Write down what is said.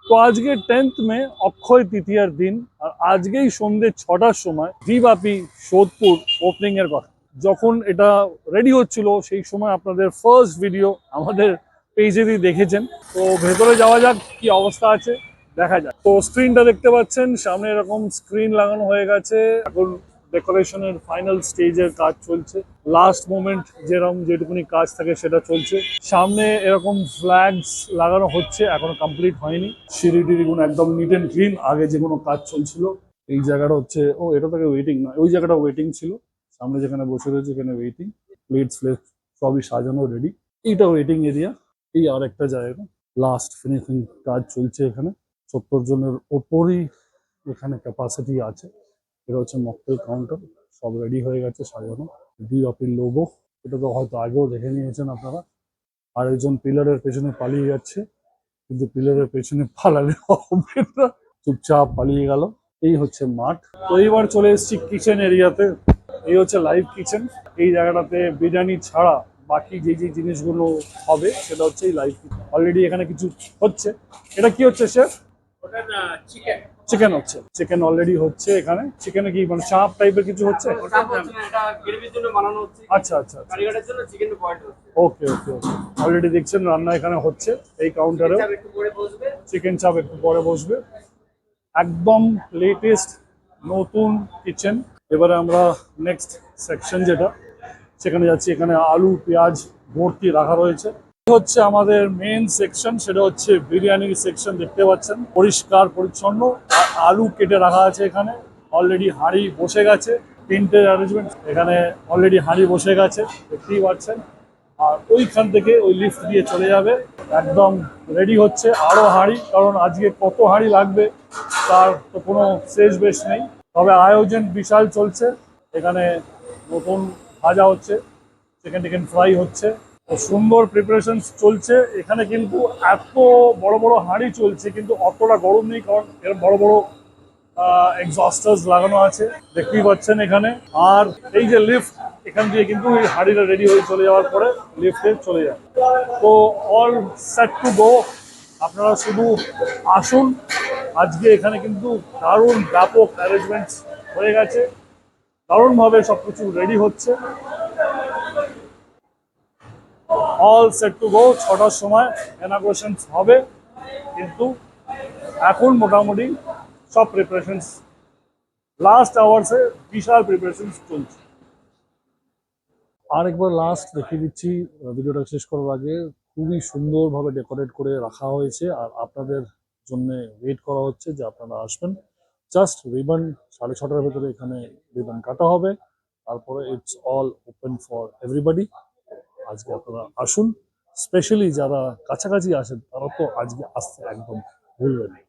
তো আজকে 10th মে অক্ষয় তৃতীয়ার দিন, আর আজকেই সন্ধ্যে 6টার সময় ভিবাপি সোদপুর ওপেনিং এর কথা। যখন এটা রেডি হচ্ছিল সেই সময় আপনাদের ফার্স্ট ভিডিও আমাদের পেজেরই দেখেছেন। তো ভেতরে যাওয়া যাক, কি অবস্থা আছে দেখা যাক। তো স্ক্রিনটা দেখতে পাচ্ছেন, সামনে এরকম স্ক্রিন লাগানো হয়ে গেছে। এখন ডেকোরেশনের ফাইনাল স্টেজের কাজ চলছে, লাস্ট মোমেন্ট যেটুকুনি কাজ থাকে সেটা চলছে। সামনে এরকম ফ্ল্যাগস লাগানো হচ্ছে, এখনো কমপ্লিট হয়নি। সিঁড়ি টিড়িগুলো একদম নিট এন্ড ক্লিন। আগে যে কোনো কাজ চলছিল, এই জায়গাটা হচ্ছে, ও এটা থেকে ওয়েটিং না, ওই জায়গাটা ওয়েটিং ছিল। সামনে যেখানে বসে রয়েছে এখানে ওয়েটিং, প্লেটস সবই সাজানো রেডি। এইটা ওয়েটিং এরিয়া। এই আর একটা জায়গা, লাস্ট ফিনিশিং কাজ চলছে এখানে। 70 জনের ওপরই এখানে ক্যাপাসিটি আছে। এটা হচ্ছে মকটেল কাউন্টার, সব রেডি হয়ে গেছে সাজানো। ভিবাপির লোগো, এটা তো হয়তো আগেও দেখে নিয়েছেন আপনারা। আর একজন পিলারের পেছনে পালিয়ে যাচ্ছে, কিন্তু পিলারের পেছনে পালালে হবে না, চুপচাপ পালিয়ে গেল। এই হচ্ছে মাঠ। তো এইবার চলে এসেছি কিচেন এরিয়াতে। এই হচ্ছে লাইভ কিচেন। এই জায়গাটাতে বিরিয়ানি ছাড়া বাকি যে যে জিনিসগুলো হবে সেটা হচ্ছে এই লাইভ কিচেন। অলরেডি এখানে কিছু হচ্ছে। এটা কি হচ্ছে শেফ? চিকেন হচ্ছে, চিকেন অলরেডি হচ্ছে এখানে। চিকেনে কি মানে চাপ টাইপের কিছু হচ্ছে? আচ্ছা আচ্ছা, ওকে ওকে ওকে। অলরেডি দেখছেন রান্না এখানে হচ্ছে এই কাউন্টারে। চিকেন চাপ একটু পরে বসবে। একদম লেটেস্ট নতুন কিচেন। এবারে আমরা নেক্সট সেকশন যেটা, সেখানে যাচ্ছি। এখানে আলু পেঁয়াজ ভর্তি রাখা রয়েছে। হচ্ছে আমাদের মেন সেকশন, সেটা হচ্ছে বিরিয়ানির সেকশন। দেখতে পাচ্ছেন পরিষ্কার পরিচ্ছন্ন, আর আলু কেটে রাখা আছে এখানে। অলরেডি হাঁড়ি বসে গেছে, তিনটে অ্যারেঞ্জমেন্ট। এখানে অলরেডি হাঁড়ি বসে গেছে, দেখতেই পাচ্ছেন। আর ওইখান থেকে ওই লিফট দিয়ে চলে যাবে, একদম রেডি হচ্ছে আরো হাঁড়ি। কারণ আজকে কত হাঁড়ি লাগবে তার তো কোনো শেষ বেশ নেই। তবে আয়োজন বিশাল চলছে এখানে। নতুন ভাজা হচ্ছে, চিকেন টিকেন ফ্রাই হচ্ছে, সুন্দর প্রিপারেশন চলছে এখানে। কিন্তু এত বড় বড় হাঁড়ি চলছে, কিন্তু অতটা গরম নেই, কারণ এর বড় বড় এক্সস্টার্স লাগানো আছে, দেখতেই পাচ্ছেন এখানে। আর এই যে লিফট, এখান দিয়ে কিন্তু এই হাঁড়িটা রেডি হয়ে চলে যাওয়ার পরে লিফটে চলে যায়। তো অল সেট টু গো, আপনারা শুধু আসুন। আজকে এখানে কিন্তু দারুণ ব্যাপক অ্যারেঞ্জমেন্টস হয়ে গেছে, দারুণভাবে সবকিছু রেডি হচ্ছে। All set to go. 6টার সময় ইনঅগ্রেশন হবে, কিন্তু এখন মোটামুটি সব প্রিপারেশনস লাস্ট আওয়ার্সে বিশাল প্রিপারেশনস চলছে। আরেকবার লাস্ট দেখিয়ে দিচ্ছি ভিডিওটা শেষ করার আগে। খুবই সুন্দরভাবে ডেকোরেট করে রাখা হয়েছে, আর আপনাদের জন্য ওয়েট করা হচ্ছে যে আপনারা আসবেন। জাস্ট রিবন 6:30টার ভেতরে এখানে রিবন কাটা হবে, তারপরে it's all open for everybody. আজকে আপনারা আসুন, স্পেশালি যারা কাছাকাছি আসেন তারা তো আজকে আসতে একদম ভুলবেন না।